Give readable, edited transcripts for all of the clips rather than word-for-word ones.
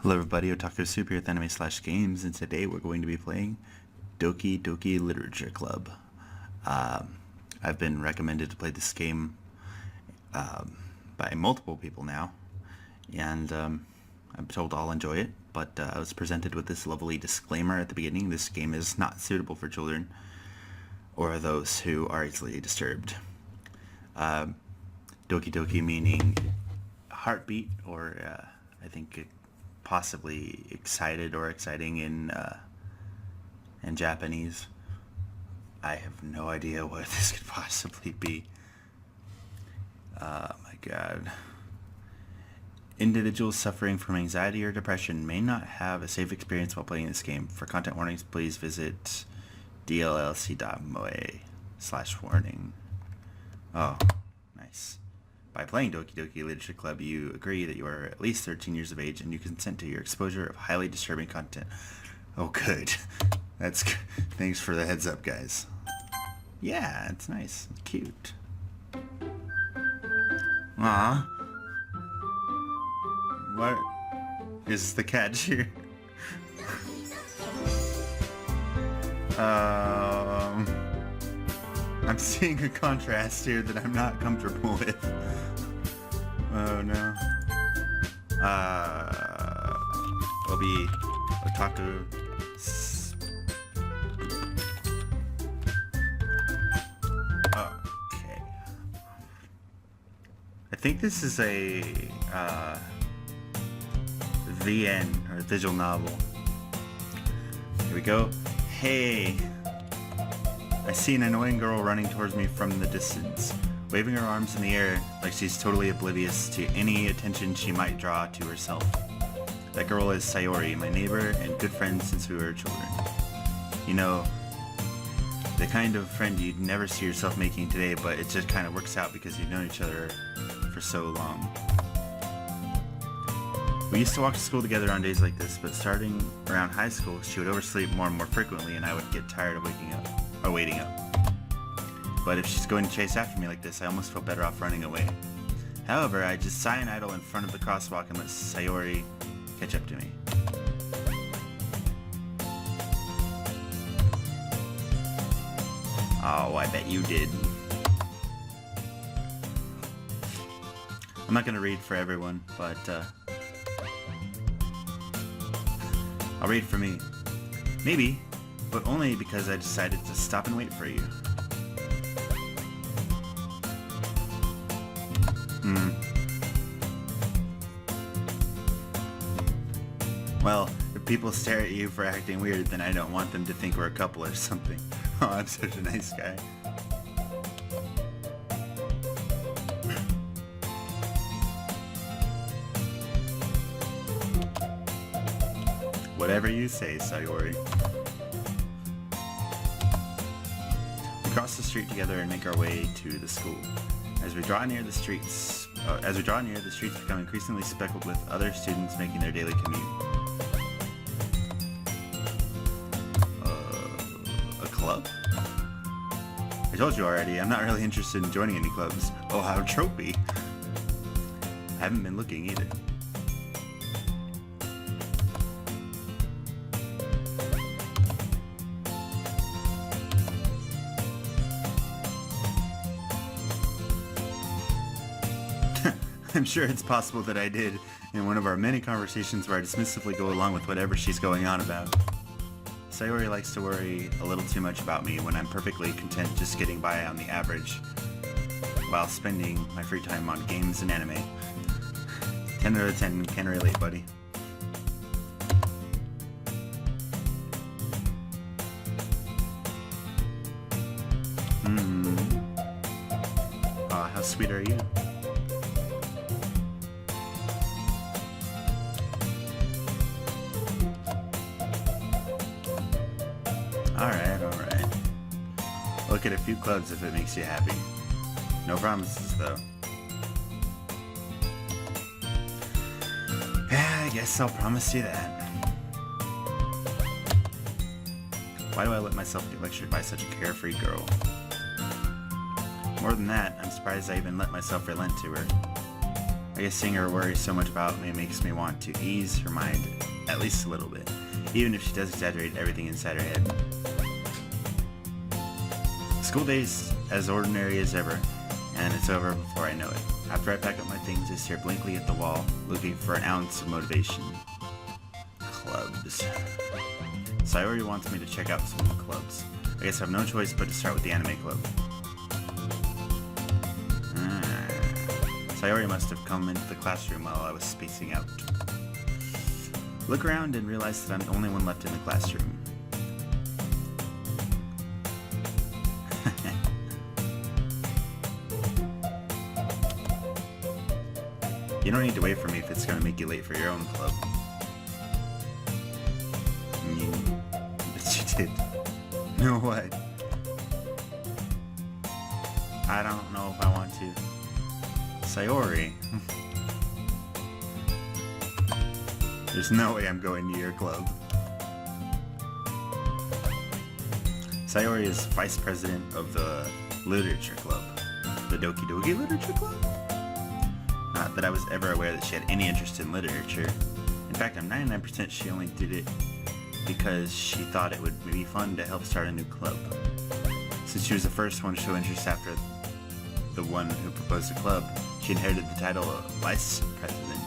Hello everybody, Otaku Soup here with Anime/Games, and today we're going to be playing Doki Doki Literature Club. I've been recommended to play this game by multiple people now, and I'm told I'll enjoy it, but I was presented with this lovely disclaimer at the beginning. This game is not suitable for children or those who are easily disturbed. Doki Doki meaning heartbeat, or I think possibly excited or exciting in Japanese. I have no idea what this could possibly be. Oh my god. Individuals suffering from anxiety or depression may not have a safe experience while playing this game. For content warnings, please visit dllc.moe/warning. Oh, nice. By playing Doki Doki Literature Club, you agree that you are at least 13 years of age and you consent to your exposure of highly disturbing content. Oh, good. That's good. Thanks for the heads up, guys. Yeah, it's nice. It's cute. Aww. What is the catch here? I'm seeing a contrast here that I'm not comfortable with. Oh no. Obi Otaku. Okay. I think this is a VN, or visual novel. Here we go. Hey. I see an annoying girl running towards me from the distance, waving her arms in the air like she's totally oblivious to any attention she might draw to herself. That girl is Sayori, my neighbor and good friend since we were children. You know, the kind of friend you'd never see yourself making today, but it just kind of works out because you've known each other for so long. We used to walk to school together on days like this, but starting around high school, she would oversleep more and more frequently, and I would get tired of waiting up. But if she's going to chase after me like this, I almost feel better off running away. However, I just sigh and idle in front of the crosswalk and let Sayori catch up to me. Oh, I bet you did. I'm not gonna read for everyone, but I'll read for me. Maybe, but only because I decided to stop and wait for you. Well, if people stare at you for acting weird, then I don't want them to think we're a couple or something. Oh, I'm such a nice guy. Whatever you say, Sayori. We cross the street together and make our way to the school. As we draw near, the streets become increasingly speckled with other students making their daily commute. A club? I told you already, I'm not really interested in joining any clubs. Oh, how tropey. I haven't been looking either. I'm sure it's possible that I did in one of our many conversations where I dismissively go along with whatever she's going on about. Sayori likes to worry a little too much about me when I'm perfectly content just getting by on the average while spending my free time on games and anime. 10 out of 10, can relate, buddy. Aw, how sweet are you? Alright. Look at a few clubs if it makes you happy. No promises, though. Yeah, I guess I'll promise you that. Why do I let myself get lectured by such a carefree girl? More than that, I'm surprised I even let myself relent to her. I guess seeing her worry so much about me makes me want to ease her mind at least a little bit, even if she does exaggerate everything inside her head. School day's as ordinary as ever, and it's over before I know it. After I pack up my things, I stare blankly at the wall, looking for an ounce of motivation. Clubs. Sayori wants me to check out some of the clubs. I guess I have no choice but to start with the anime club. Sayori must have come into the classroom while I was spacing out. Look around and realize that I'm the only one left in the classroom. You don't need to wait for me if it's going to make you late for your own club. But you did. No, what? I don't know if I want to. Sayori. There's no way I'm going to your club. Sayori is vice president of the literature club. The Doki Literature Club? Not that I was ever aware that she had any interest in literature. In fact, I'm 99% she only did it because she thought it would be fun to help start a new club. Since she was the first one to show interest after the one who proposed the club, she inherited the title of Vice President.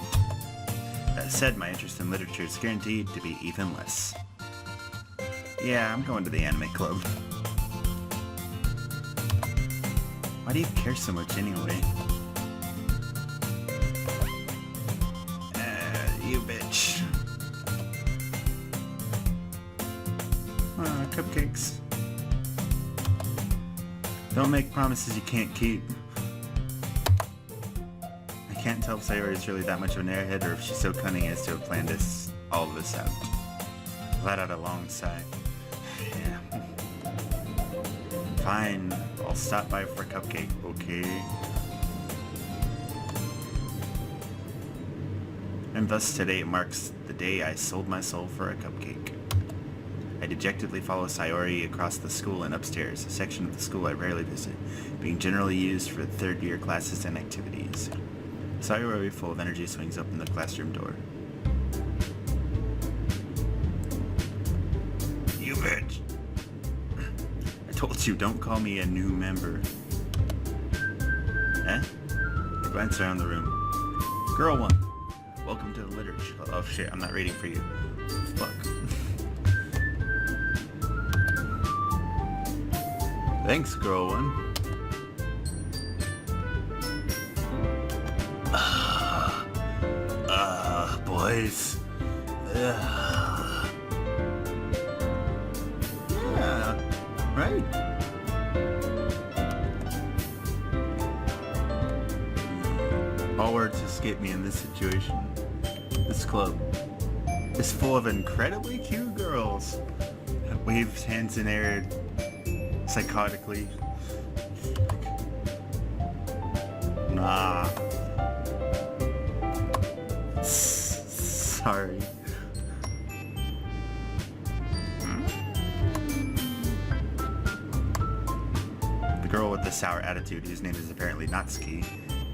That said, my interest in literature is guaranteed to be even less. Yeah, I'm going to the anime club. Why do you care so much anyway? You bitch. Cupcakes. Don't make promises you can't keep. I can't tell if Sayori is really that much of an airhead or if she's so cunning as to have planned all of this out. I let out a long sigh. Yeah. Fine, I'll stop by for a cupcake, okay? And thus today marks the day I sold my soul for a cupcake. I dejectedly follow Sayori across the school and upstairs, a section of the school I rarely visit, being generally used for third-year classes and activities. Sayori, full of energy, swings open the classroom door. You bitch! I told you, don't call me a new member. Eh? I glance around the room. Girl 1. Welcome to the literature. Oh shit, I'm not reading for you. Fuck. Thanks, girl 1. Boys. Yeah, right? All words escape me in this situation. This club is full of incredibly cute girls. Waves hands in air psychotically. Nah. Sorry. The girl with the sour attitude, whose name is apparently Natsuki,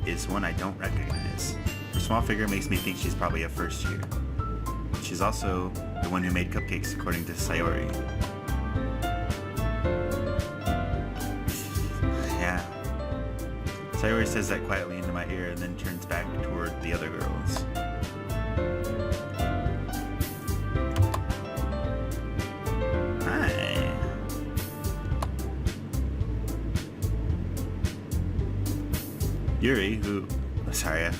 is one I don't recognize. Her small figure makes me think she's probably a first year. She's also the one who made cupcakes, according to Sayori. Yeah. Sayori says that quietly into my ear and then turns back toward the other girls. Hi. Yuri, who... Sorry, I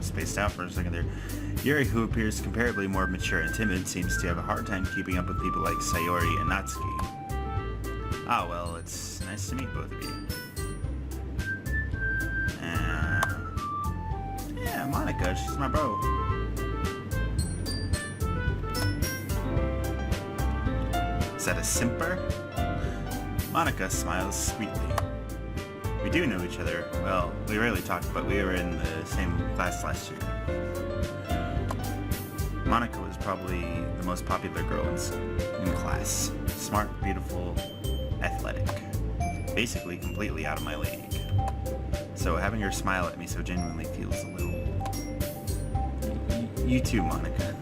spaced out for a second there. Yuri, who appears comparably more mature and timid, seems to have a hard time keeping up with people like Sayori and Natsuki. Ah, well, it's nice to meet both of you. Yeah, Monica, she's my bro. Is that a simper? Monica smiles sweetly. We do know each other. Well, we rarely talk, but we were in the same class last year. Monica was probably the most popular girl in class. Smart, beautiful, athletic. Basically completely out of my league. So having her smile at me so genuinely feels a little You too, Monica.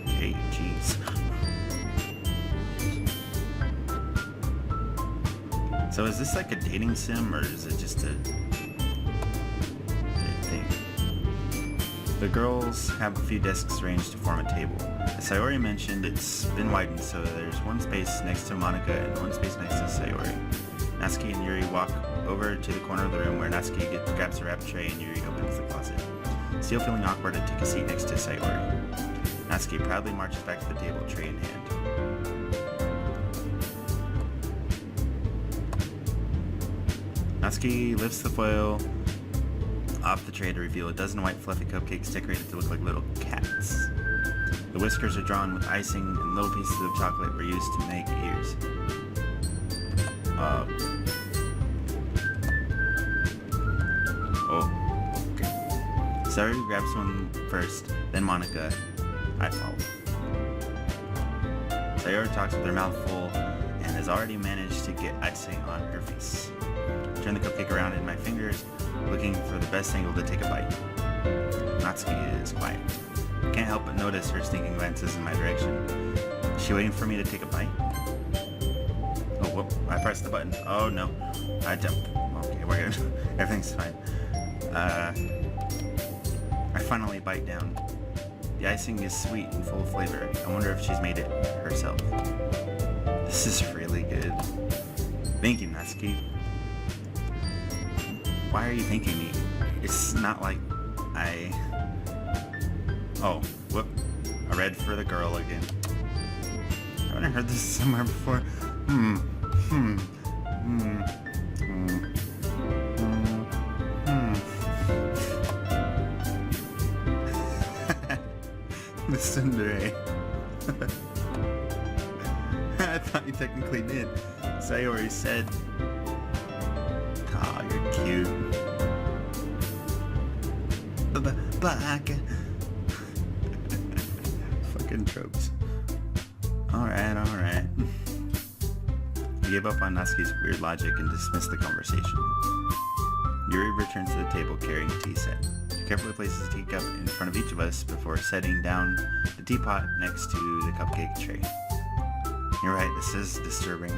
Okay, jeez. So is this like a dating sim, or is it just a thing? The girls have a few desks arranged to form a table. As Sayori mentioned, it's been widened, so there's one space next to Monica and one space next to Sayori. Natsuki and Yuri walk over to the corner of the room where Natsuki grabs a wrap tray and Yuri opens the closet. Still feeling awkward, I take a seat next to Sayori. Natsuki proudly marches back to the table, tray in hand. Natsuki lifts the foil off the tray to reveal a dozen white fluffy cupcakes decorated to look like little cats. The whiskers are drawn with icing and little pieces of chocolate were used to make ears. Okay. Sayori grabs one first, then Monica. I follow. Sayori talks with her mouth full and has already managed to get icing on her face. I turn the cupcake around in my fingers, looking for the best angle to take a bite. Natsuki is quiet. I can't help but notice her sneaking glances in my direction. Is she waiting for me to take a bite? Oh, whoop, I pressed the button. Oh no, I jumped. Okay, we're good. Everything's fine. I finally bite down. The icing is sweet and full of flavor. I wonder if she's made it herself. This is really good. Thank you, Natsuki. Why are you thanking me? It's not like I... Oh, whoop. I read for the girl again. Haven't I heard this somewhere before? The Tsundere. I thought you technically did. Sayori said... Aw, you're cute. Black. Fucking tropes. Alright. I gave up on Natsuki's weird logic and dismissed the conversation. Yuri returns to the table carrying a tea set. She carefully places a teacup in front of each of us before setting down the teapot next to the cupcake tray. You're right, this is disturbing.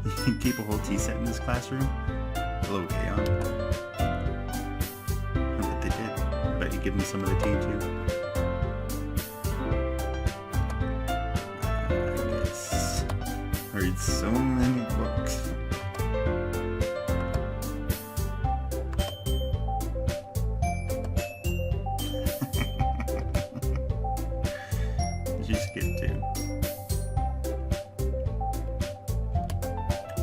You can keep a whole tea set in this classroom? Hello, Kaon. I bet they did. I bet you give me some of the tea too. I guess. I read so many books. Did you skip too?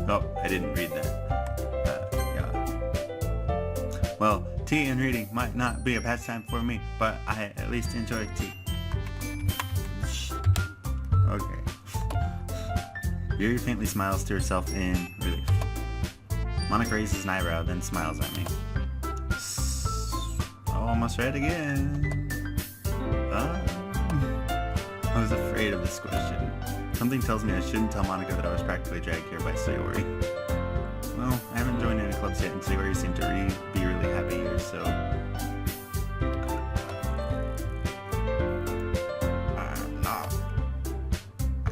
Oh, I didn't read that. Yeah. Well, tea and reading might not be a pastime for me, but I at least enjoy tea. Okay. Yuri faintly smiles to herself in relief. Monica raises an eyebrow, then smiles at me. Oh, almost read again. I was afraid of this question. Something tells me I shouldn't tell Monica that I was practically dragged here by Sayori. Well, I haven't joined any clubs yet, and Sayori seemed to be really happy here, so...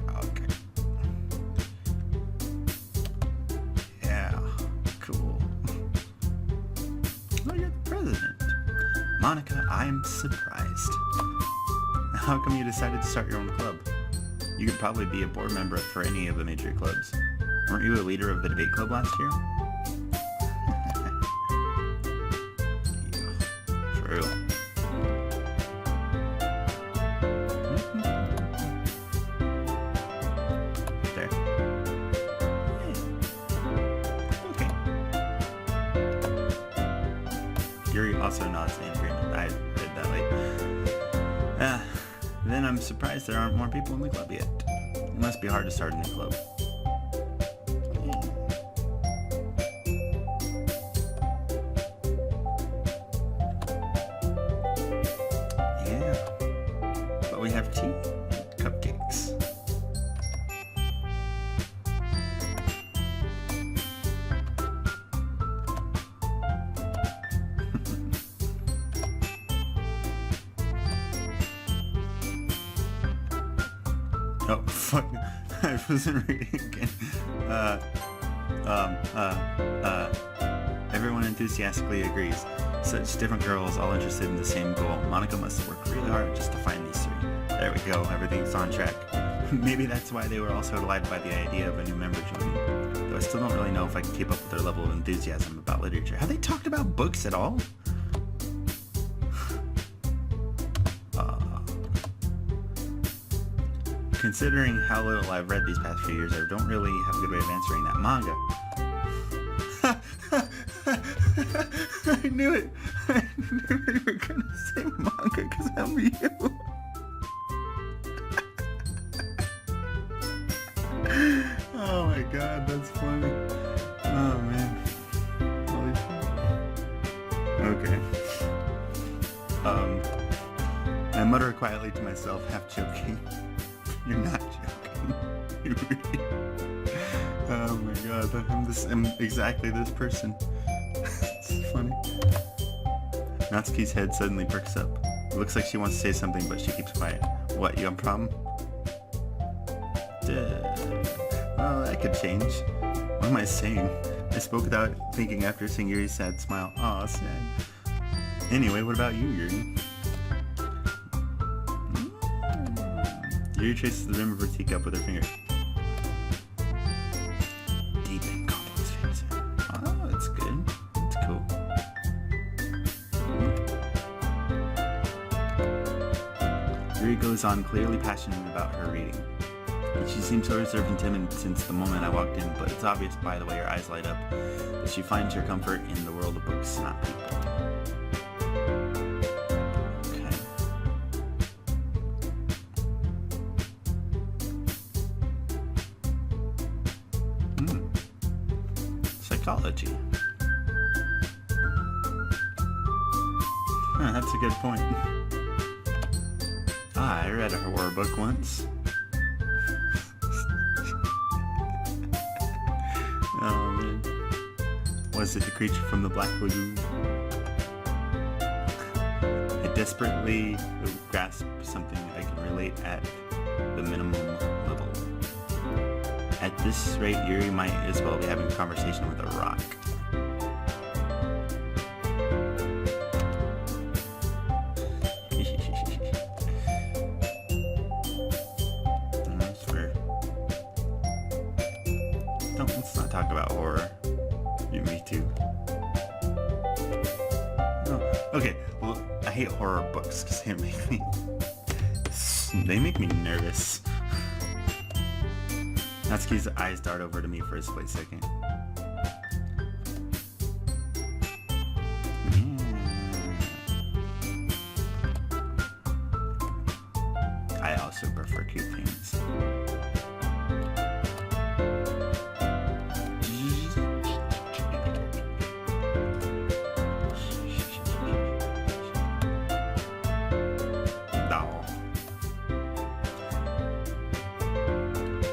Okay. Yeah, cool. Oh, you're the president. Monica, I'm surprised. How come you decided to start your own club? You could probably be a board member for any of the major clubs. Weren't you a leader of the debate club last year? True. There. Okay. Yuri also nods in agreement. I read that late. Then I'm surprised there aren't more people in the club yet. It must be hard to start a new club. Yeah, but we have tea and cupcakes. Oh, fuck. I wasn't reading again. Everyone enthusiastically agrees. Such different girls, all interested in the same goal. Monica must work really hard just to find these three. There we go, everything's on track. Maybe that's why they were all so delighted by the idea of a new member joining. Though I still don't really know if I can keep up with their level of enthusiasm about literature. Have they talked about books at all? Considering how little I've read these past few years, I don't really have a good way of answering that. Manga. I knew it. I knew you were gonna say manga because I'm you. Oh my god, that's funny. Oh man. Holy shit. Okay. I mutter quietly to myself, half joking. You're not joking. You really. Oh my god, I'm exactly this person. It's funny. Natsuki's head suddenly perks up. It looks like she wants to say something, but she keeps quiet. What, you have a problem? Well, that could change. What am I saying? I spoke without thinking after seeing Yuri's sad smile. Aw, sad. Anyway, what about you, Yuri? Yuri traces the rim of her teacup with her finger. Deep and complex face. Oh, that's good. That's cool. Yuri goes on, clearly passionate about her reading. She seems so reserved and timid since the moment I walked in, but it's obvious by the way her eyes light up that she finds her comfort in the world of books, not people. Okay. Psychology. Huh, that's a good point. Ah, I read a horror book once. Oh man. Was it the creature from the Black Lagoon? I desperately grasp something I can relate at the minimum level. At this rate, Yuri might as well be having a conversation with a rock. That's fair. Let's not talk about horror. Me too. Oh, okay, well, I hate horror books because they make me nervous. Natsuki's eyes dart over to me for a split second. I also prefer cute things.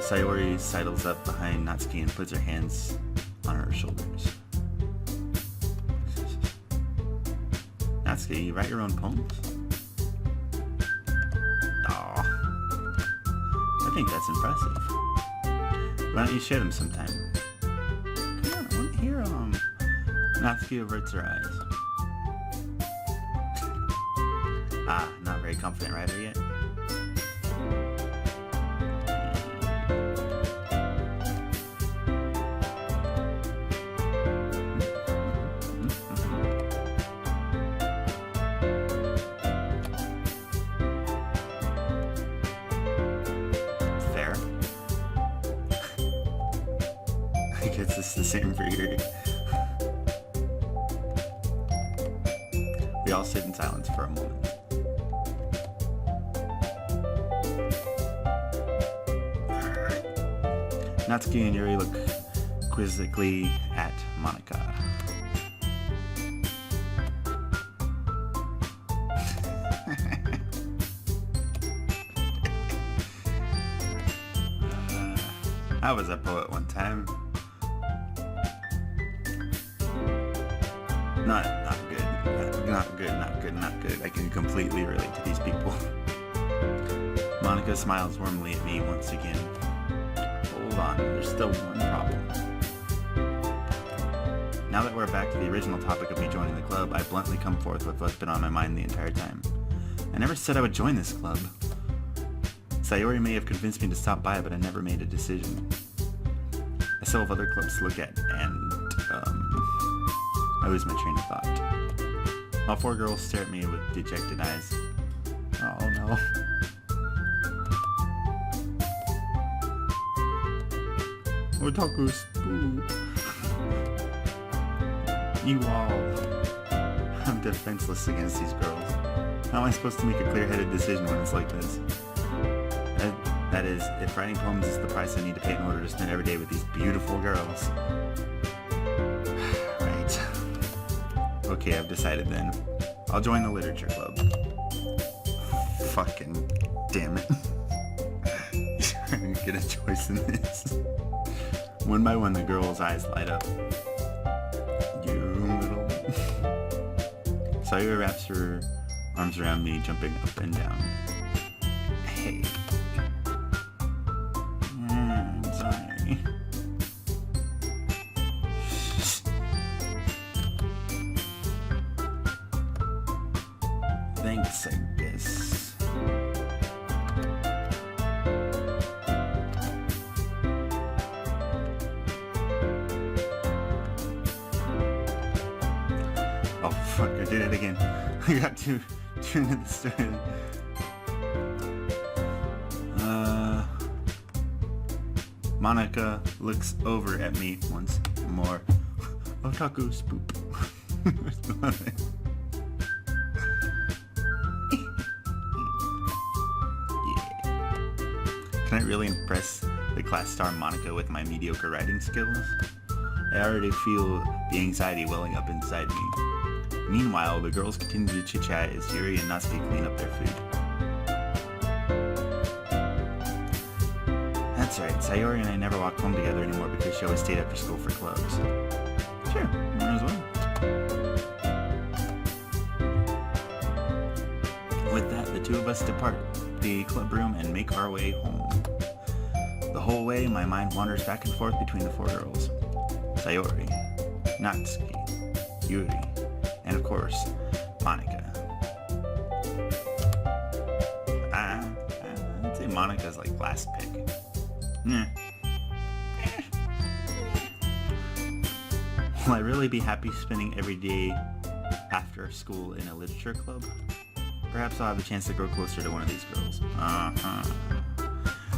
Sayori sidles up behind Natsuki and puts her hands on her shoulders. Natsuki, you write your own poems? Aw. I think that's impressive. Why don't you share them sometime? Come on, I want to hear them. Natsuki averts her eyes. Ah, not very confident writer yet. I guess it's the same for Yuri. We all sit in silence for a moment. Natsuki and Yuri look quizzically at Monica. I was a poet one time. Not good. I can completely relate to these people. Monica smiles warmly at me once again. Hold on, there's still one problem. Now that we're back to the original topic of me joining the club, I bluntly come forth with what's been on my mind the entire time. I never said I would join this club. Sayori may have convinced me to stop by, but I never made a decision. I still have other clubs to look at, and, I lose my train of thought. All 4 girls stare at me with dejected eyes. Oh no. Otaku spook. You all. I'm defenseless against these girls. How am I supposed to make a clear-headed decision when it's like this? That is, if writing poems is the price I need to pay in order to spend every day with these beautiful girls. Right. Okay, I've decided then. I'll join the literature club. Fucking damn it. I didn't get a choice in this. One by one, the girls' eyes light up. You little... Sayori wraps her arms around me, jumping up and down. Hey. I'm sorry. Thanks, I guess. Oh fuck, I did it again. I got too into the story. Monica looks over at me once more. Otaku spoop. Can I really impress the class star Monica with my mediocre writing skills? I already feel the anxiety welling up inside me. Meanwhile, the girls continue to chit-chat as Yuri and Natsuki clean up their food. That's right, Sayori and I never walked home together anymore because she always stayed after school for clubs. Sure, might as well. With that, the 2 of us depart the club room and make our way home. The whole way, my mind wanders back and forth between the 4 girls. Sayori, Natsuki, Yuri, and of course, Monica. I'd say Monica's like last pick. Will I really be happy spending every day after school in a literature club? Perhaps I'll have a chance to grow closer to one of these girls.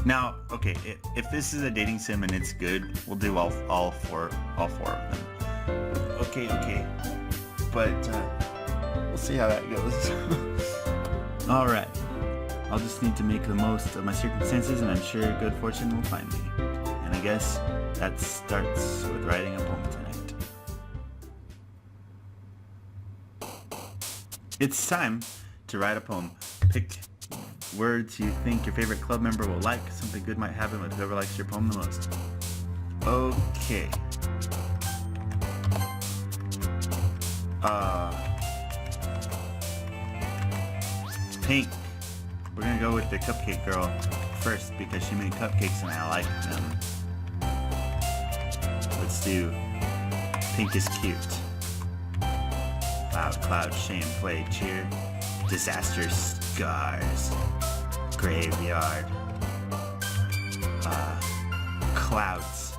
Now, okay, if this is a dating sim and it's good, we'll do all four of them. Okay. But we'll see how that goes. Alright. I'll just need to make the most of my circumstances, and I'm sure good fortune will find me. And I guess that starts with writing a poem tonight. It's time to write a poem. Pick words you think your favorite club member will like. Something good might happen with whoever likes your poem the most. Okay. Pink. We're gonna go with the cupcake girl first because she made cupcakes and I like them. Let's do Pink is cute. Cloud, shame, play, cheer, disaster, scars, graveyard, clouds,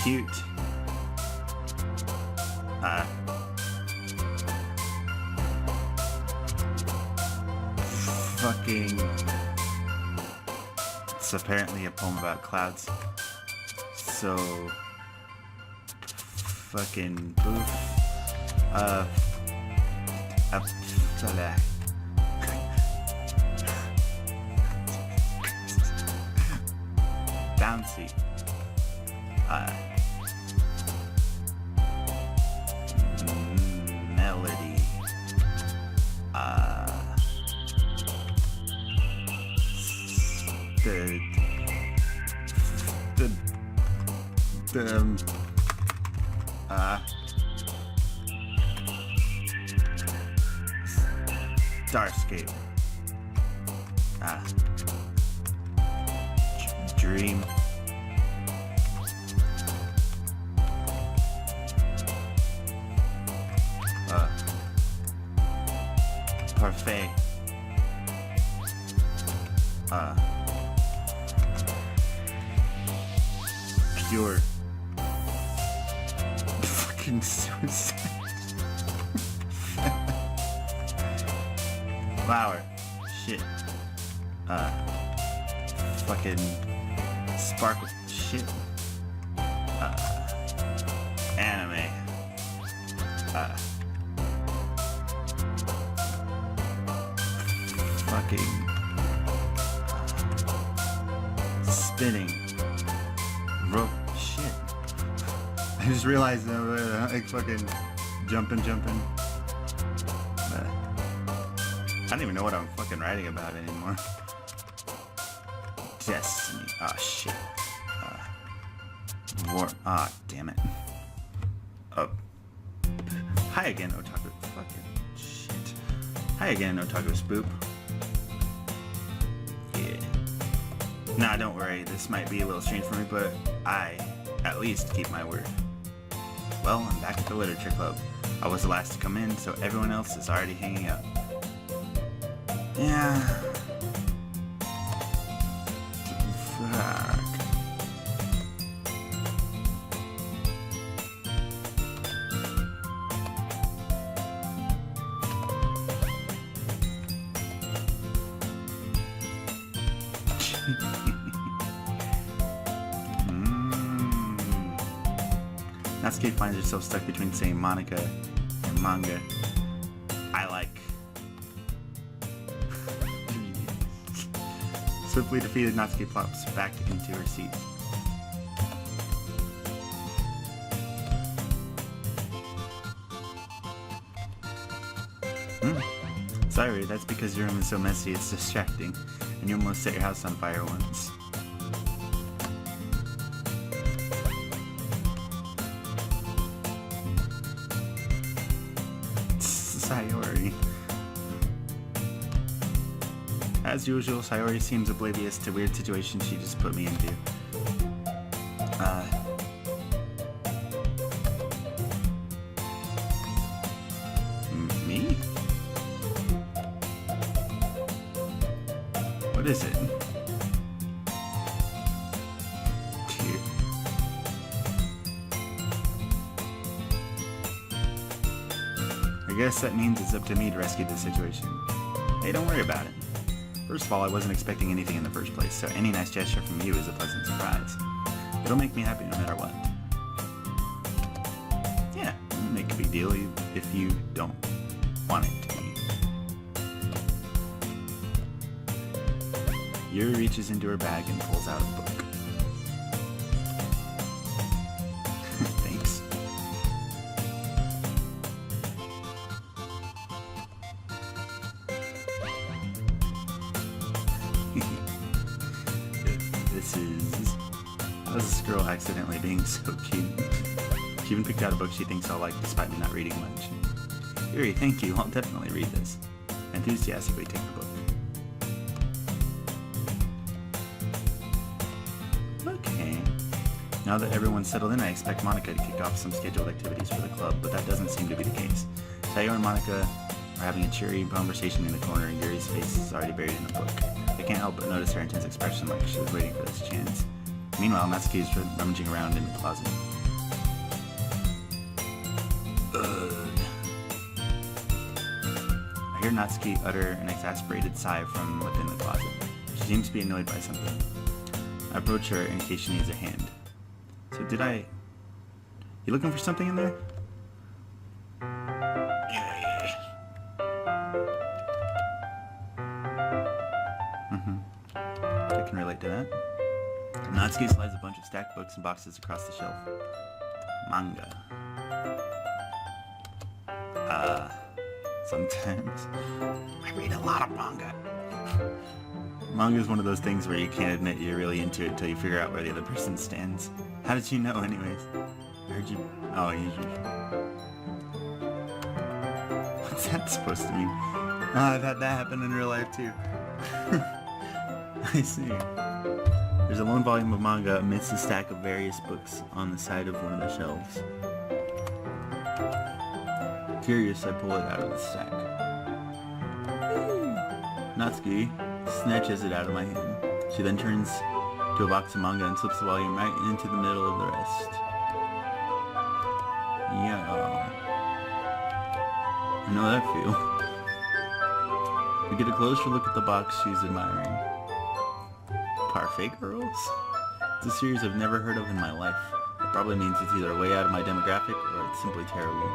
cute, fucking, it's apparently a poem about clouds, so, fucking boof, bouncy, melody, Starscape. Dream. Parfait. Pure. Fucking suicide. Flower. Shit. Fucking sparkle. Shit. Anime. Fucking spinning. Rope. Shit. I just realized that like fucking jumping. I don't even know what I'm fucking writing about anymore. Destiny. Oh shit. War. Ah, damn it. Oh. Hi again, Otaku. Fucking shit. Hi again, Otaku Spoop. Yeah. Nah, don't worry. This might be a little strange for me, but I, at least, keep my word. Well, I'm back at the Literature Club. I was the last to come in, so everyone else is already hanging out. Yeah. Fuck. Natsuki finds herself stuck between saying Monica and manga. I like. Swiftly defeated, Natsuki plops back into her seat. Sorry, that's because your room is so messy it's distracting, and you almost set your house on fire once. Sayori. As usual, Sayori seems oblivious to weird situations she just put me into. Me? What is it? I guess that means it's up to me to rescue the situation. Hey, don't worry about it. First of all, I wasn't expecting anything in the first place, so any nice gesture from you is a pleasant surprise. It'll make me happy no matter what. Yeah, it'll make a big deal if you don't want it to be. Yuri reaches into her bag and pulls out a book. Thanks. How's this girl accidentally being so cute? She even picked out a book she thinks I'll like despite me not reading much. Yuri, thank you. I'll definitely read this. I enthusiastically take the book. Okay. Now that everyone's settled in, I expect Monica to kick off some scheduled activities for the club, but that doesn't seem to be the case. Sayo and Monica are having a cheery conversation in the corner, and Yuri's face is already buried in the book. I can't help but notice her intense expression like she was waiting for this chance. Meanwhile, Natsuki is rummaging around in the closet. Ugh. I hear Natsuki utter an exasperated sigh from within the closet. She seems to be annoyed by something. I approach her in case she needs a hand. So You looking for something in there? I can relate to that. Natsuki slides a bunch of stacked books and boxes across the shelf. Manga. Sometimes. I read a lot of manga. Manga is one of those things where you can't admit you're really into it until you figure out where the other person stands. How did you know anyways? I heard you... Oh, you... What's that supposed to mean? Oh, I've had that happen in real life too. I see. There's a lone volume of manga amidst a stack of various books on the side of one of the shelves. Curious, I pull it out of the stack. Natsuki snatches it out of my hand. She then turns to a box of manga and slips the volume right into the middle of the rest. Yeah. I know that feel. We get a closer look at the box she's admiring. Parfait Girls? It's a series I've never heard of in my life. That probably means it's either way out of my demographic or it's simply terrible.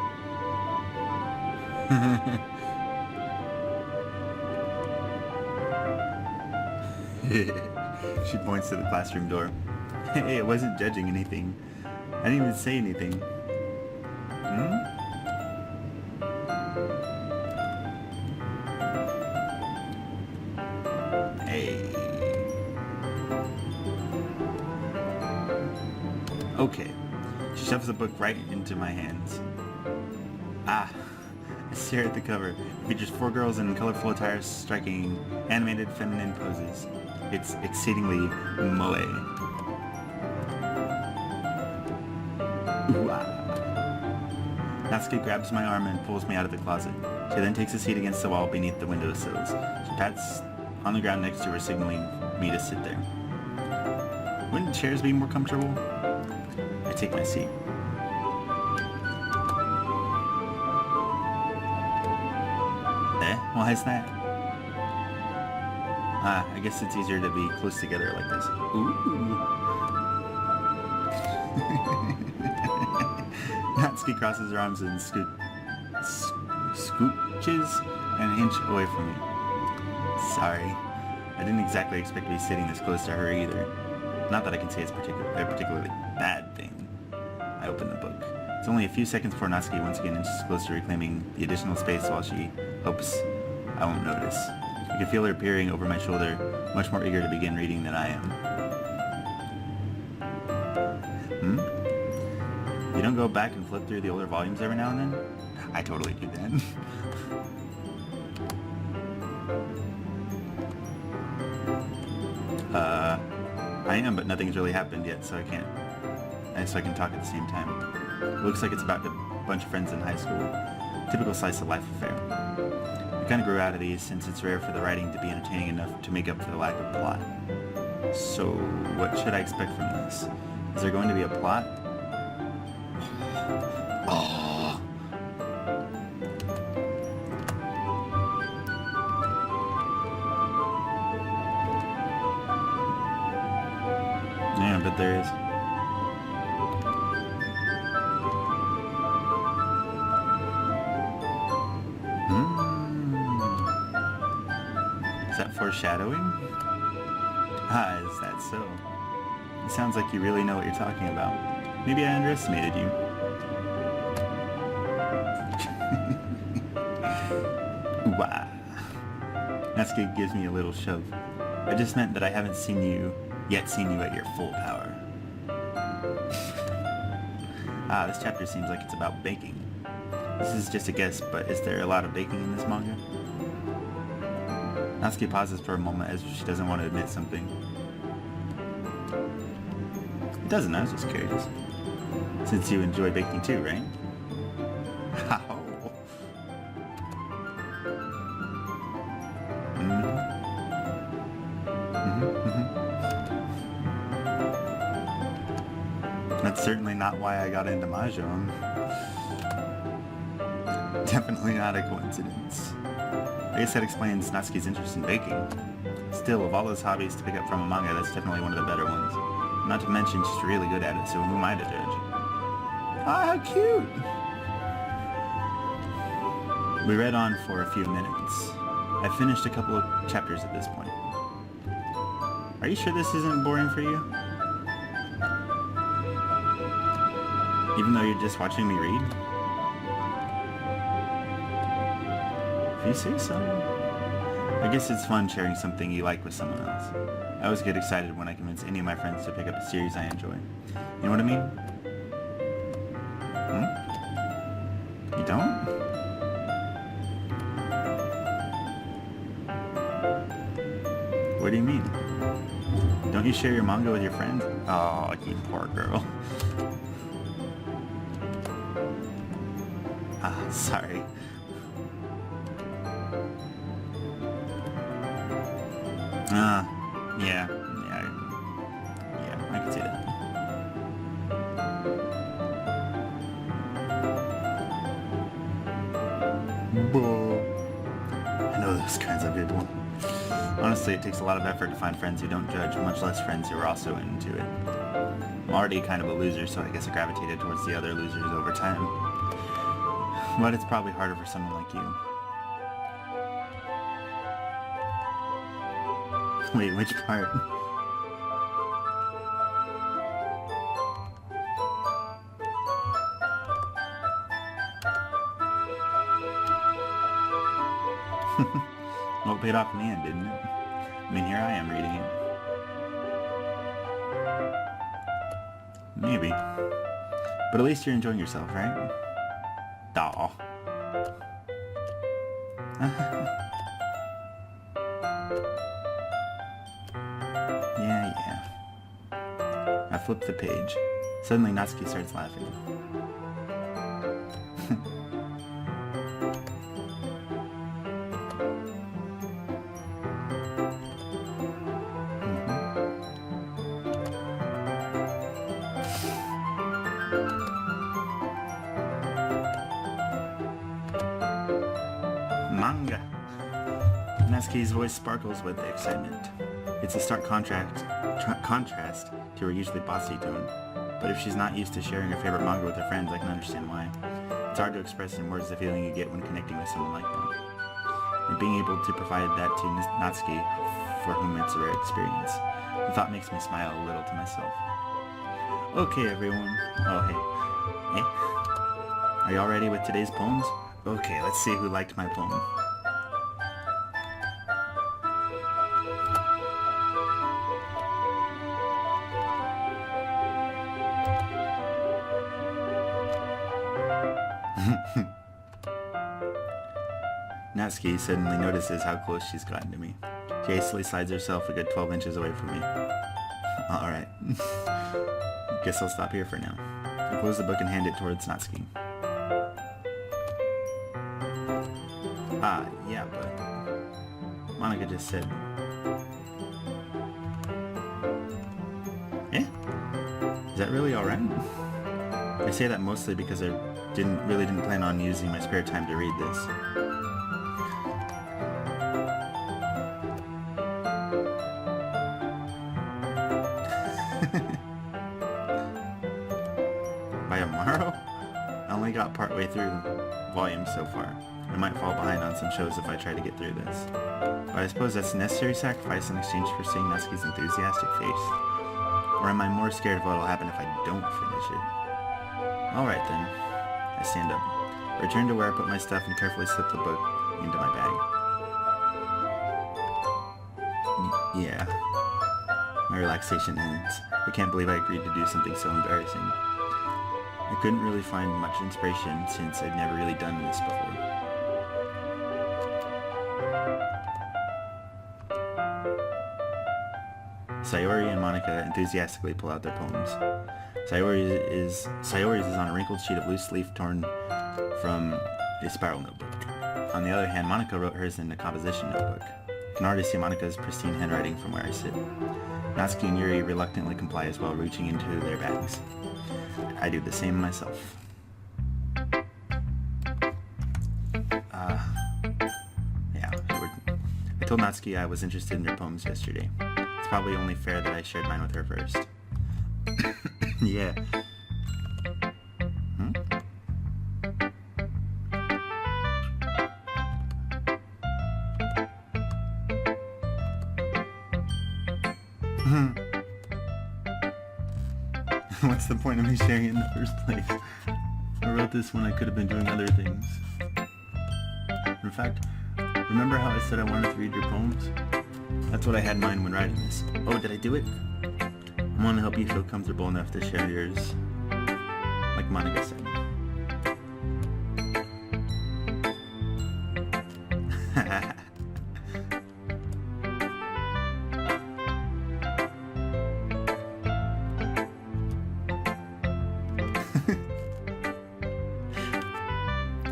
She points to the classroom door. Hey, I wasn't judging anything. I didn't even say anything. Hey. Okay. She shoves the book right into my hands. I stare at the cover. It features 4 girls in colorful attire striking animated feminine poses. It's exceedingly moe. Natsuki grabs my arm and pulls me out of the closet. She then takes a seat against the wall beneath the windowsills. She pats on the ground next to her, signaling me to sit there. Wouldn't chairs be more comfortable? I take my seat. Why is that? I guess it's easier to be close together like this. Ooh. Natsuki crosses her arms and scooches an inch away from me. Sorry. I didn't exactly expect to be sitting this close to her either. Not that I can say it's a particularly bad thing. I open the book. It's only a few seconds before Natsuki once again inches closer, reclaiming the additional space while she hopes I won't notice. I can feel her peering over my shoulder, much more eager to begin reading than I am. You don't go back and flip through the older volumes every now and then? I totally do that. I am, but nothing's really happened yet, so I can talk at the same time. It looks like it's about a bunch of friends in high school. Typical slice of life affair. I kind of grew out of these since it's rare for the writing to be entertaining enough to make up for the lack of plot. So, what should I expect from this? Is there going to be a plot? Oh. Yeah, but there is. Is that foreshadowing? Is that so? It sounds like you really know what you're talking about. Maybe I underestimated you. Wow. Natsuki gives me a little shove. I just meant that I haven't seen you at your full power. This chapter seems like it's about baking. This is just a guess, but is there a lot of baking in this manga? Natsuki pauses for a moment as if she doesn't want to admit something. It doesn't, I was just curious. Since you enjoy baking too, right? How? That's certainly not why I got into Mahjong. Definitely not a coincidence. I guess that explains Natsuki's interest in baking. Still, of all those hobbies to pick up from a manga, that's definitely one of the better ones. Not to mention, she's really good at it, so who am I to judge? Ah, how cute! We read on for a few minutes. I finished a couple of chapters at this point. Are you sure this isn't boring for you? Even though you're just watching me read? If you say so. I guess it's fun sharing something you like with someone else. I always get excited when I convince any of my friends to pick up a series I enjoy. You know what I mean? You don't? What do you mean? Don't you share your manga with your friends? Oh, you poor girl. Sorry. Yeah, I can see that. I know those kinds of people. Honestly, it takes a lot of effort to find friends who don't judge, much less friends who are also into it. I'm already kind of a loser, so I guess I gravitated towards the other losers over time. But it's probably harder for someone like you. Wait, which part? Well, it paid off in the end, didn't it? I mean, here I am reading it. Maybe. But at least you're enjoying yourself, right? Aw. Yeah. I flipped the page. Suddenly Natsuki starts laughing. Manga. Natsuki's voice sparkles with excitement. It's a stark contrast to her usually bossy tone, but if she's not used to sharing her favorite manga with her friends, I can understand why. It's hard to express in words the feeling you get when connecting with someone like them. And being able to provide that to Natsuki, for whom it's a rare experience, the thought makes me smile a little to myself. Okay, everyone. Oh, hey. Hey? Are you all ready with today's poems? Okay, let's see who liked my poem. Natsuki suddenly notices how close she's gotten to me. She hastily slides herself a good 12 inches away from me. Alright. Guess I'll stop here for now. I close the book and hand it towards Natsuki. Yeah, but Monica just said... Eh? Is that really alright? I say that mostly because I really didn't plan on using my spare time to read this. By tomorrow? I only got partway through volumes so far. I might fall behind on some shows if I try to get through this. But I suppose that's a necessary sacrifice in exchange for seeing Natsuki's enthusiastic face. Or am I more scared of what will happen if I don't finish it? Alright then. I stand up. I return to where I put my stuff and carefully slip the book into my bag. Yeah. My relaxation ends. I can't believe I agreed to do something so embarrassing. I couldn't really find much inspiration since I've never really done this before. Sayori and Monica enthusiastically pull out their poems. Sayori's is on a wrinkled sheet of loose leaf torn from a spiral notebook. On the other hand, Monica wrote hers in a composition notebook. I can already see Monica's pristine handwriting from where I sit. Natsuki and Yuri reluctantly comply as well, reaching into their bags. I do the same myself. Yeah, I told Natsuki I was interested in her poems yesterday. It's probably only fair that I shared mine with her first. Yeah. What's the point of me sharing it in the first place? I wrote this when I could have been doing other things. In fact, remember how I said I wanted to read your poems? That's what I had in mind when writing this. Oh, did I do it? I want to help you feel comfortable enough to share yours, like Monica said.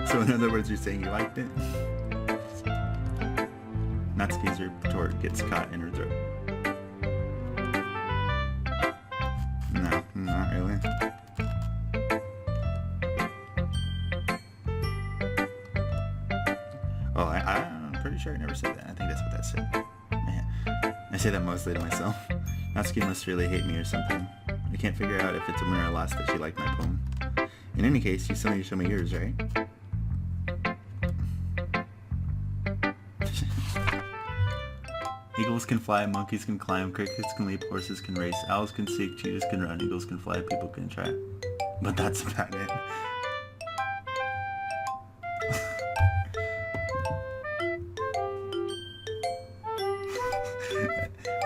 So in other words, you're saying you liked it? Natsuki's retort gets caught in her throat. No, not really. Oh, I'm pretty sure I never said that. I think that's what that said. Man, I say that mostly to myself. Natsuki must really hate me or something. I can't figure out if it's a win or a loss that she liked my poem. In any case, you still need to show me yours, right? Eagles can fly, monkeys can climb, crickets can leap, horses can race, owls can seek, cheetahs can run, eagles can fly, people can try. But that's about it.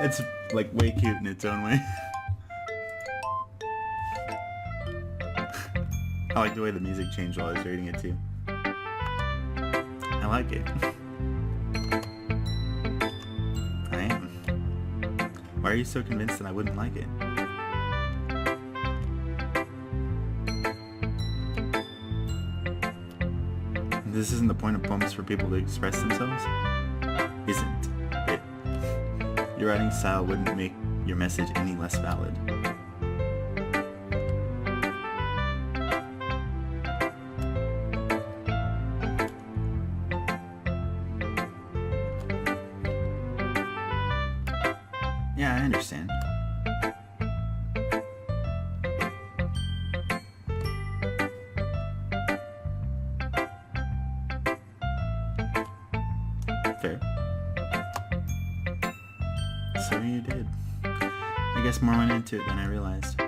It's like way cute in its own way. I like the way the music changed while I was reading it too. I like it. I am. Why are you so convinced that I wouldn't like it? This isn't the point of poems for people to express themselves? Isn't it? Your writing style wouldn't make your message any less valid. Yeah, I understand. Fair. So you did. I guess more went into it than I realized.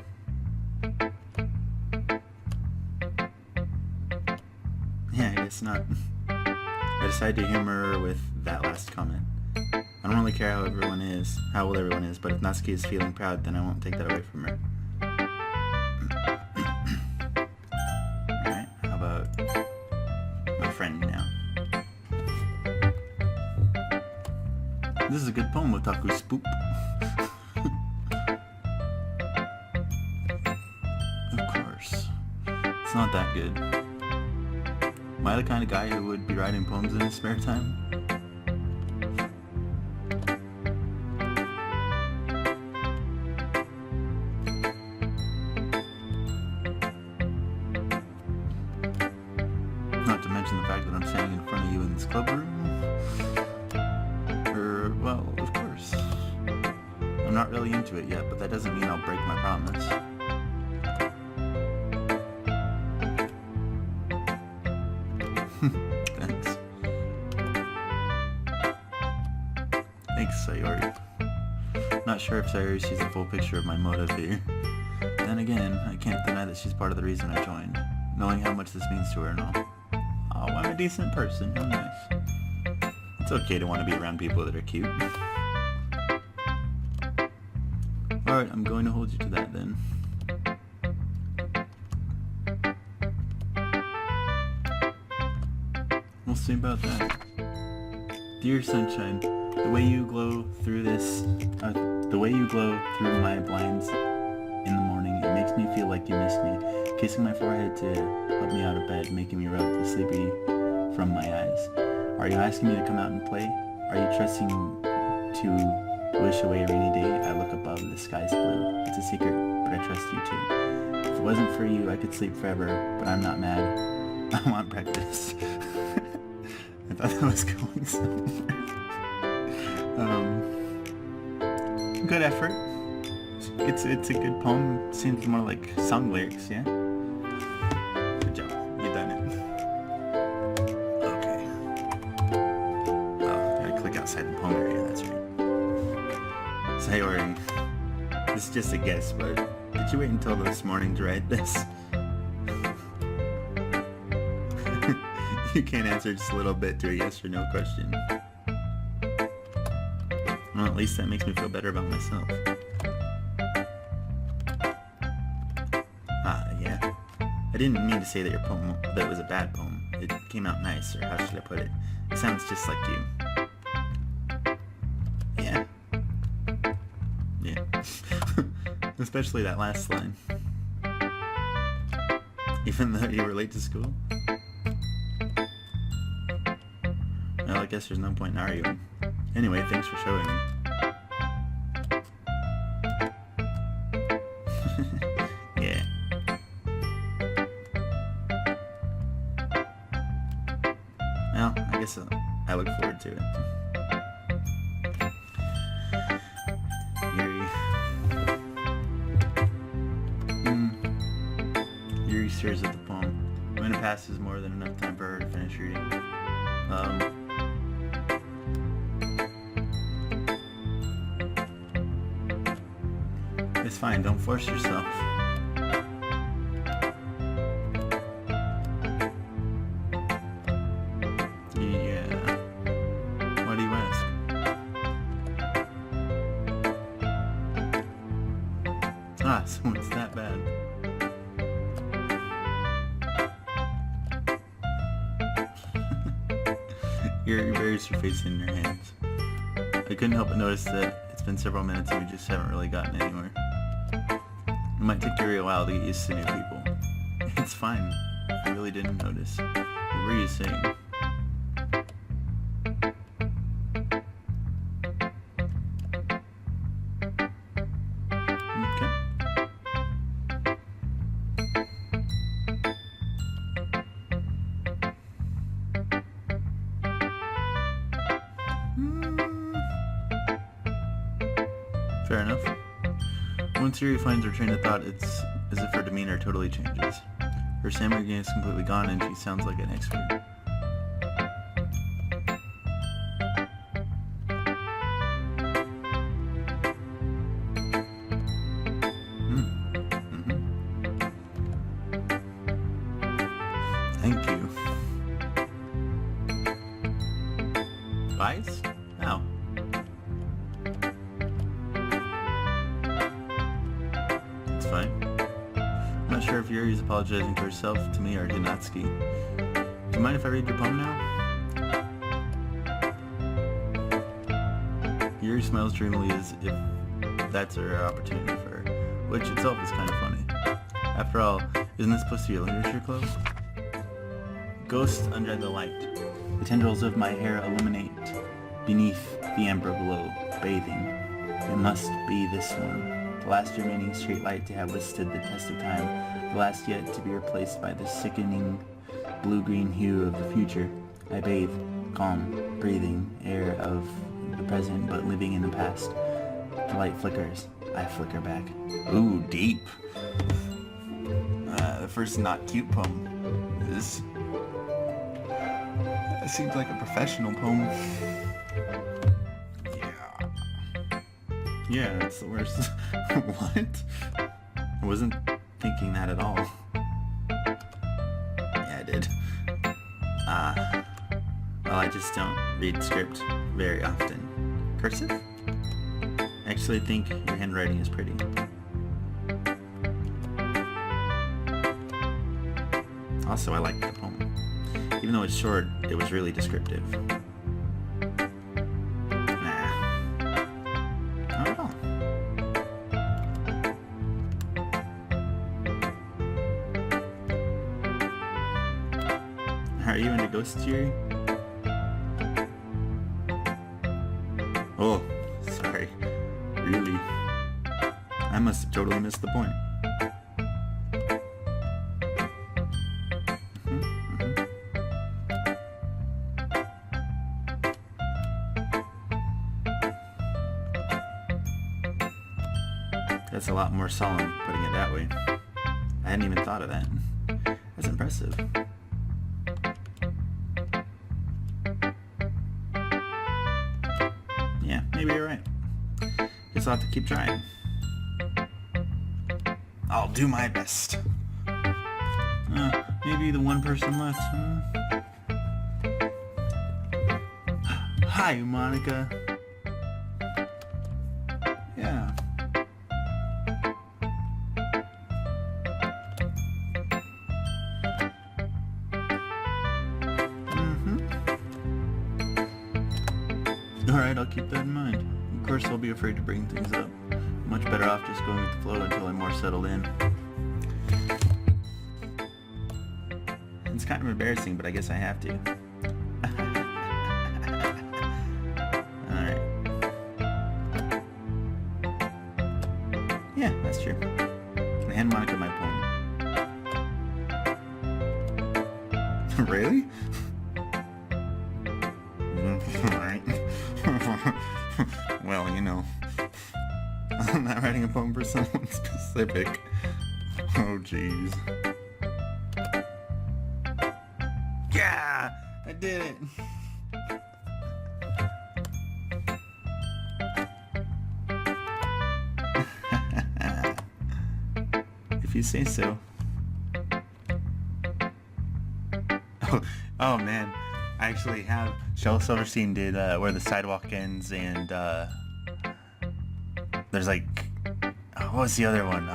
Yeah, I guess not. I decided to humor her with that last comment. I don't really care how old everyone is, but if Natsuki is feeling proud, then I won't take that away from her. Alright, how about my friend now? This is a good poem, Otaku Spoop. Of course. It's not that good. Am I the kind of guy who would be writing poems in his spare time? Not to mention the fact that I'm standing in front of you in this club room. Well, of course. I'm not really into it yet, but that doesn't mean I'll break my promise. Thanks. Thanks, Sayori. Not sure if Sayori sees the full picture of my motive here. Then again, I can't deny that she's part of the reason I joined, knowing how much this means to her and all. Oh, I'm a decent person. How nice. It's okay to want to be around people that are cute. Alright, I'm going to hold you to that then. We'll see about that. Dear sunshine, the way you glow through my blinds in the morning, it makes me feel like you miss me. Kissing my forehead to help me out of bed, making me rub the sleepy from my eyes. Are you asking me to come out and play? Are you trusting to wish away a rainy day? I look above, the sky's blue. It's a secret, but I trust you too. If it wasn't for you, I could sleep forever, but I'm not mad. I want breakfast. I thought that was going somewhere. Good effort. It's a good poem. Seems more like song lyrics, yeah? Good job. You done it. Okay. Oh, gotta click outside the poem area, that's right. Sayori, this is just a guess, but did you wait until this morning to write this? You can't answer just a little bit to a yes or no question. Well, at least that makes me feel better about myself. Yeah. I didn't mean to say that your poem that was a bad poem. It came out nice, or how should I put it? It sounds just like you. Yeah. Yeah. Especially that last line. Even though you were late to school. Well, I guess there's no point in arguing. Anyway, thanks for showing me. Yeah. Well, I guess I look forward to it. Yuri stares at the poem. When it passes more than enough time for her to finish reading. It's fine, don't force yourself. Yeah. Why do you ask? Ah, so it's that bad. Yuri buries her face in your hands. I couldn't help but notice that it's been several minutes and we just haven't really gotten anywhere. It might take Yuri a while to get used to new people. It's fine. I really didn't notice. What were you saying? Okay. Fair enough. Once Yuri finds her train of thought, it's as if her demeanor totally changes. Her stammering is completely gone and she sounds like an expert. Thank you. Bias? How? It's fine. I'm not sure if Yuri's apologizing to herself, to me, or to Natsuki. Do you mind if I read your poem now? Yuri smiles dreamily as if that's her opportunity for her, which itself is kind of funny. After all, isn't this supposed to be a literature club? Ghost under the light. The tendrils of my hair illuminate beneath the amber glow, bathing. It must be this one. The last remaining straight light to have withstood the test of time. The last yet to be replaced by the sickening blue-green hue of the future. I bathe, calm, breathing, air of the present but living in the past. The light flickers. I flicker back. Ooh, deep. The first not cute poem is... It seems like a professional poem. Yeah, it's the worst. What? I wasn't thinking that at all. Yeah, I did. Well, I just don't read script very often. Cursive? I actually think your handwriting is pretty. Also, I liked the poem. Even though it's short, it was really descriptive. Nah. Not at all. Are you into ghosts, Yuri? Oh, sorry. Really? I must have totally missed the point. That's a lot more solemn, putting it that way. I hadn't even thought of that. That's impressive. Yeah, maybe you're right. Guess I'll have to keep trying. I'll do my best. Maybe the one person left. Hi, Monica. Yeah. Alright, I'll keep that in mind. Of course, I'll be afraid to bring things up. I'm much better off just going with the flow until I'm more settled in. It's kind of embarrassing, but I guess I have to. Really? Alright. Well, you know, I'm not writing a poem for someone specific. Oh, jeez. Yeah! I did it! If you say so. Oh man, I actually have. Shel Silverstein did Where the Sidewalk Ends, and there's like, what was the other one?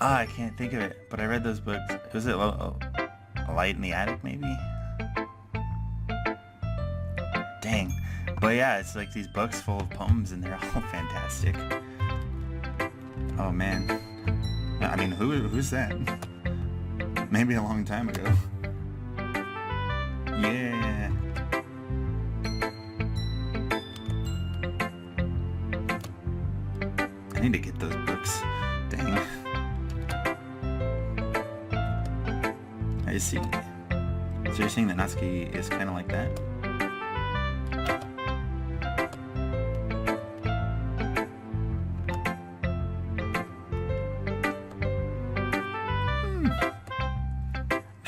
I can't think of it, but I read those books. Was it A Light in the Attic, maybe? Dang. But yeah, it's like these books full of poems, and they're all fantastic. Oh man. I mean, who's that? Maybe a long time ago. Yeah. I need to get those books. Dang. I see. So you're saying that Natsuki is kind of like that?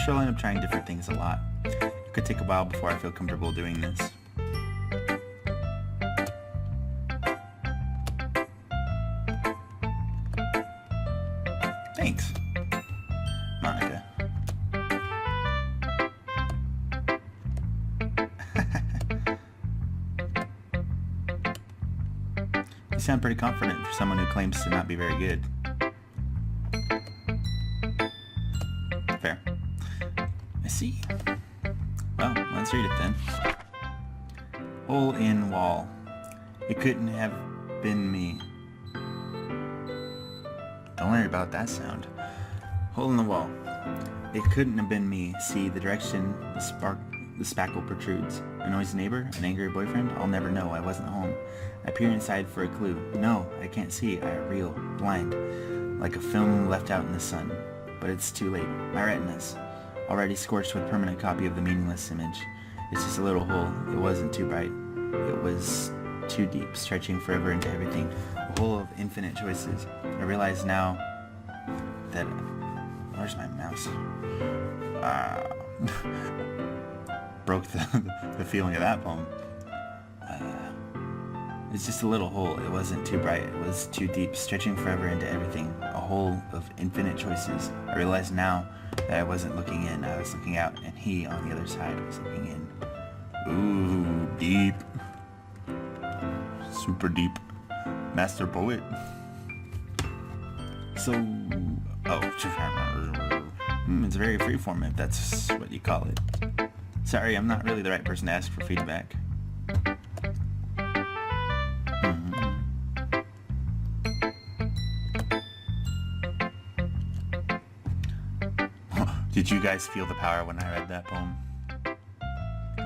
She'll end up trying different things a lot. It could take a while before I feel comfortable doing this. Thanks, Monica. You sound pretty confident for someone who claims to not be very good. Fair. I see. Well, let's read it then. Hole in wall. It couldn't have been me. Don't worry about that sound. Hole in the wall. It couldn't have been me. See the direction the spackle protrudes. A noisy neighbor? An angry boyfriend? I'll never know. I wasn't home. I peer inside for a clue. No, I can't see. I reel, blind, like a film left out in the sun. But it's too late. My retinas, already scorched with permanent copy of the meaningless image. It's just a little hole. It wasn't too bright. It was too deep, stretching forever into everything. A hole of infinite choices. I realize now that... Where's my mouse? Broke the feeling of that poem. It's just a little hole. It wasn't too bright. It was too deep, stretching forever into everything. A hole of infinite choices. I realize now that I wasn't looking in. I was looking out, and he, on the other side, was looking in. Ooh, deep. Super deep. Master poet. So... Oh, it's very freeform if that's what you call it. Sorry, I'm not really the right person to ask for feedback. Did you guys feel the power when I read that poem? I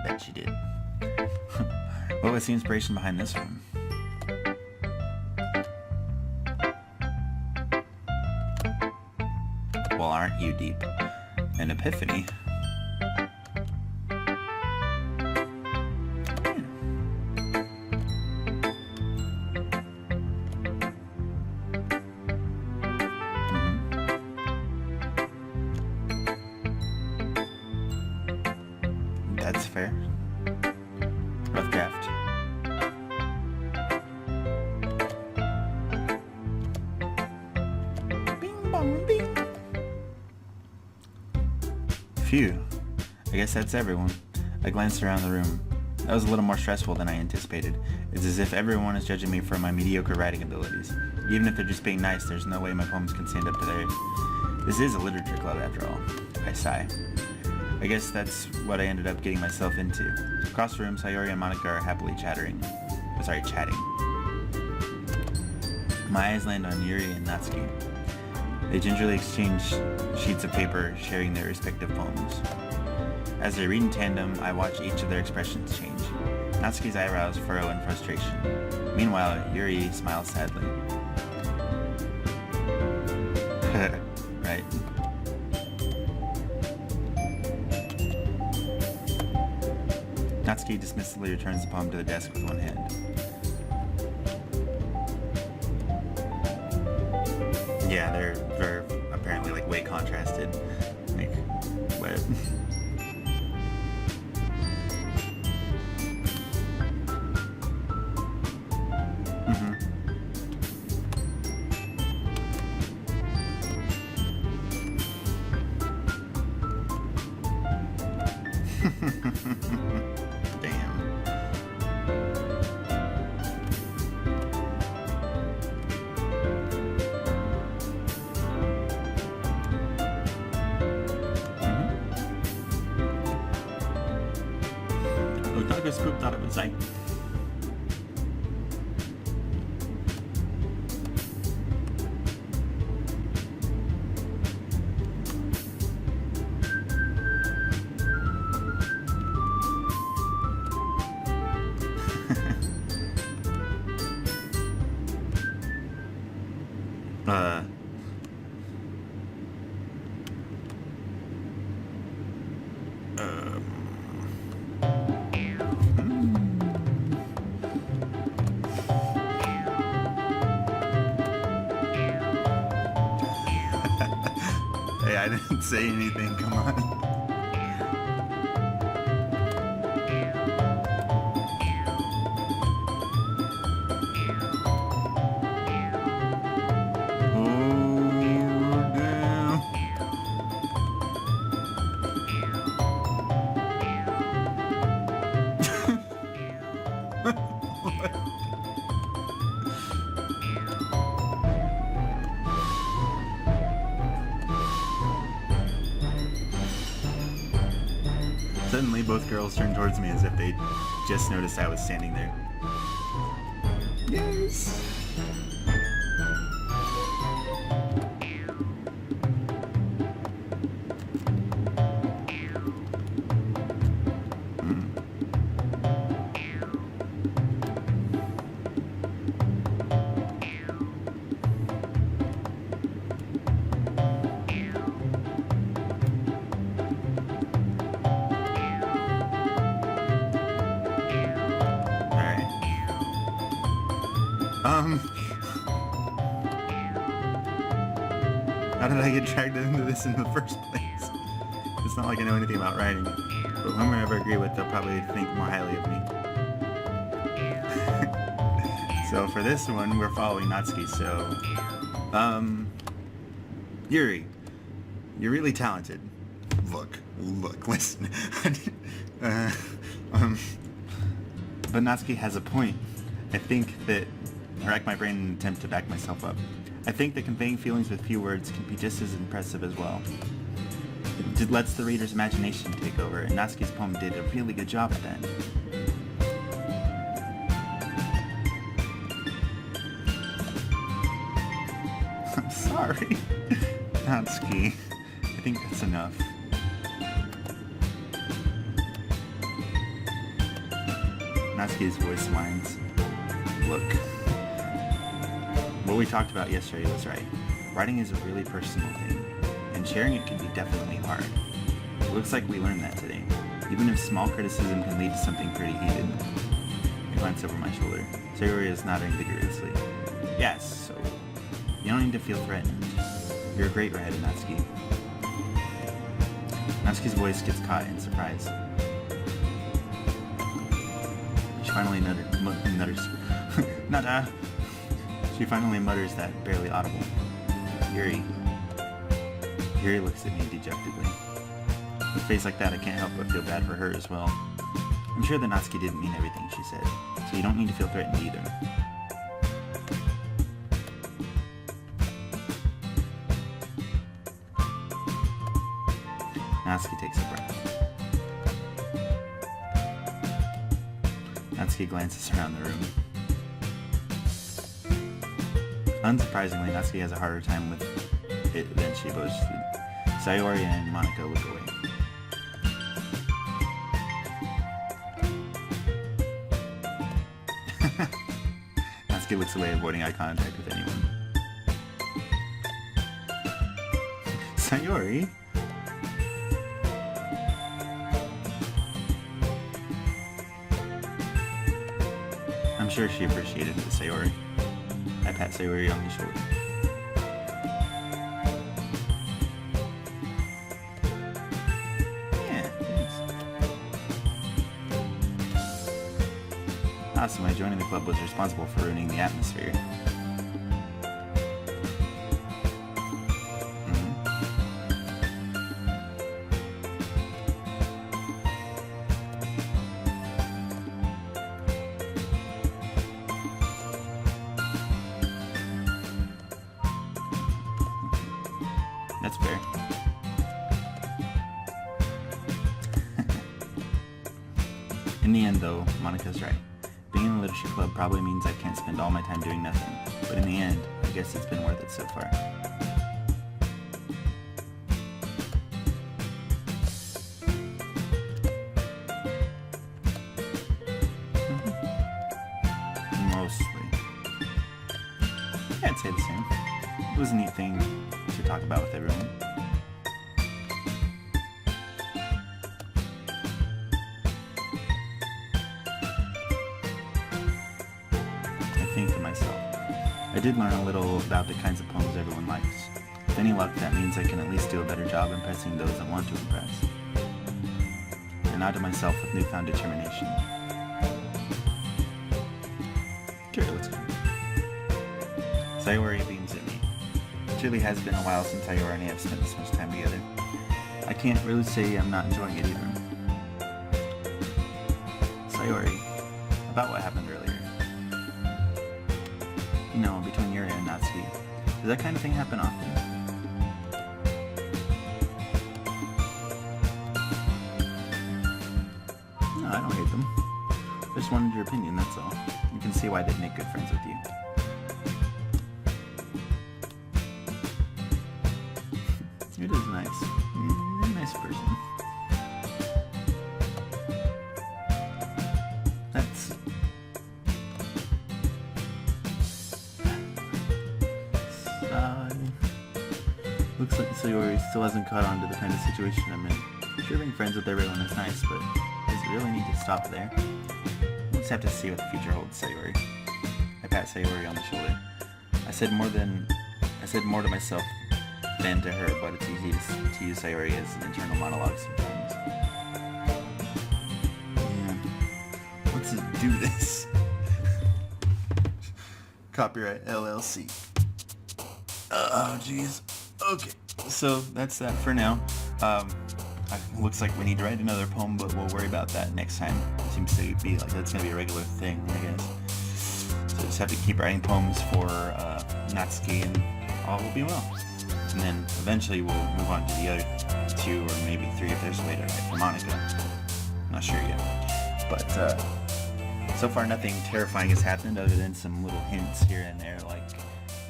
bet you did. What was the inspiration behind this one? Well, aren't you deep? An epiphany. That's fair. Rough draft. Bing bong bing. Phew. I guess that's everyone. I glanced around the room. That was a little more stressful than I anticipated. It's as if everyone is judging me for my mediocre writing abilities. Even if they're just being nice, there's no way my poems can stand up to theirs. This is a literature club after all. I sigh. I guess that's what I ended up getting myself into. Across the room, Sayori and Monica are happily chatting. My eyes land on Yuri and Natsuki. They gingerly exchange sheets of paper, sharing their respective poems. As they read in tandem, I watch each of their expressions change. Natsuki's eyebrows furrow in frustration. Meanwhile, Yuri smiles sadly. Right. Natsuki dismissively returns the palm to the desk with one hand. Yeah, they're apparently like way contrasted. Like, what? Damn. Otaku Spook thought it was like... Hey, I didn't say anything, come on. Suddenly, both girls turned towards me as if they just noticed I was standing there. Yes! How did I get dragged into this in the first place? It's not like I know anything about writing, but whoever I ever agree with, they'll probably think more highly of me. So for this one, we're following Natsuki, so... Yuri, you're really talented. Look, listen. But Natsuki has a point. I think that... I rack my brain in an attempt to back myself up. I think that conveying feelings with few words can be just as impressive as well. It lets the reader's imagination take over, and Natsuki's poem did a really good job at that. I'm sorry, Natsuki. I think that's enough. Natsuki's voice whines. Look. What we talked about yesterday was right. Writing is a really personal thing, and sharing it can be definitely hard. It looks like we learned that today. Even if small criticism can lead to something pretty heated. I glance over my shoulder. Sayori is nodding vigorously. Yes, so you don't need to feel threatened. You're a great writer, Natsuki. Natsuki's voice gets caught in surprise. She finally She finally mutters that, barely audible. Yuri. Yuri looks at me dejectedly. With a face like that, I can't help but feel bad for her as well. I'm sure that Natsuki didn't mean everything she said, so you don't need to feel threatened either. Natsuki takes a breath. Natsuki glances around the room. Unsurprisingly, Natsuki has a harder time with it than she boasted. Sayori and Monica look away. Natsuki looks away, avoiding eye contact with anyone. Sayori? I'm sure she appreciated the Sayori. I pat Sayori on the shoulder. Yeah, thanks. Awesome, my joining the club was responsible for ruining the atmosphere. That's fair. In the end, though, Monica's right. Being in the literature club probably means I can't spend all my time doing nothing, but in the end, I guess it's been worth it so far. Mostly. Yeah, I'd say the same. It was a neat thing to talk about with everyone. I think to myself, I did learn a little about the kinds of poems everyone likes. With any luck, that means I can at least do a better job impressing those I want to impress. I nod to myself with newfound determination. Sure, let's go. Sayori beams at me. It truly has been a while since Sayori and I have spent this much time together. I can't really say I'm not enjoying it either. Sayori, about what happened earlier. You know, between Yuri and Natsuki. Does that kind of thing happen often? No, I don't hate them. I just wanted your opinion, that's all. You can see why they'd make good friends with you. It is nice. You're a nice person. That's... Looks like Sayori still hasn't caught on to the kind of situation I'm in. Sure, being friends with everyone is nice, but does it really need to stop there? We'll just have to see what the future holds, Sayori. I pat Sayori on the shoulder. I said more to myself than to her, but it's easy to use Sayori as an internal monologue sometimes. Man, let's just do this. Copyright LLC. Oh, jeez. Okay, so that's that for now. Looks like we need to write another poem, but we'll worry about that next time. It seems to be like that's gonna be a regular thing, I guess. So just have to keep writing poems for Natsuki, and all will be well. And then eventually we'll move on to the other 2 or maybe 3 if there's a way to write for Monica. I'm not sure yet. But so far nothing terrifying has happened other than some little hints here and there, like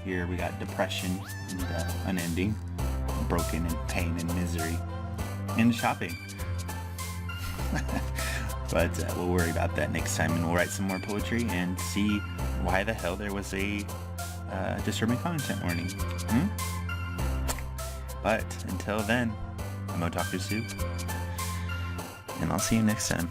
here we got depression and unending, broken and pain and misery, and shopping. But we'll worry about that next time, and we'll write some more poetry and see why the hell there was a disturbing content warning. But until then, I'm Otaku Soup, and I'll see you next time.